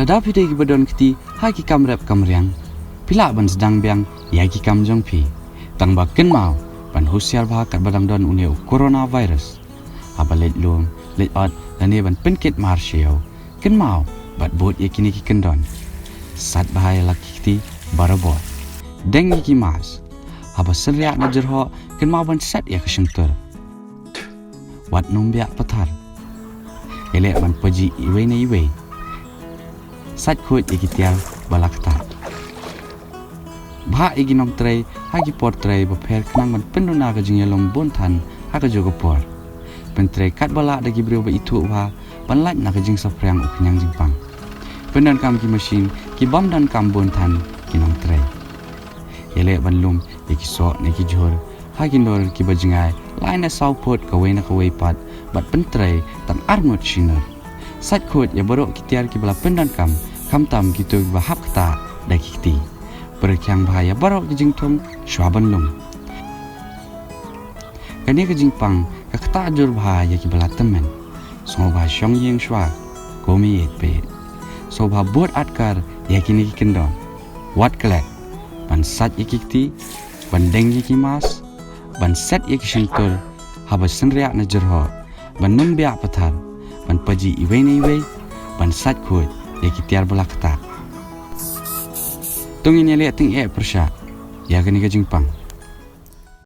Ladap hidai ki badon kiti hai ki kam rep kam riang. Pila ban sedang biang ya ki kam jong pi. Tang ba ken mau ban husiar bah kat badang don uneu coronavirus. Haba let lum let ot lane ban penkit mar siau. Ken mau bat bot ye kini ki kendon. Sat bahaya laki kiti barabot. Deng ye ki mas. Haba senriak na jerho ken mau ban set ye kesengtur. Wat numbiak patar. Elek ban paji iwe na iwe. Sat kut ye ki tiar balakta. Bah igi nom tray hagi por tray baper kenang ban penduna ka jing yalom bontan haka jogo por. Pen tray kat balak dagi brio ba itu ba ban laj na ka jing sapriang ukenyang jingpang. Pendan kam ki mesin ki bam dan kam bontan ki nom tray. Elek ban lum ye ki sok ne ki jor hagi nor ki bajingai lain na saupot ka wena ka weipat bat pen tray tan arngot shinor. Sat kut ya borok ki tiar ki bala pendan kam tam ki tu ba hap kata dagi kiti. Berkyang bahaya barok ke jingtong swaban lum. Kani ke jingpang ke kata ajur bahaya ki bala temen. So bah syong yeng shwa komi yet pe. So bah buat atkar ya kini ki kendon. Wat kelek ban sat ye kiti ban deng ye ki mas ban set ye ki shingtur haba senriak na jerho ban numbiak patar ban paji iwe na iwe ban sat kut ye ki tiar bala kata. Tungin ya lihat ting persya. Ya kini ke jingpang.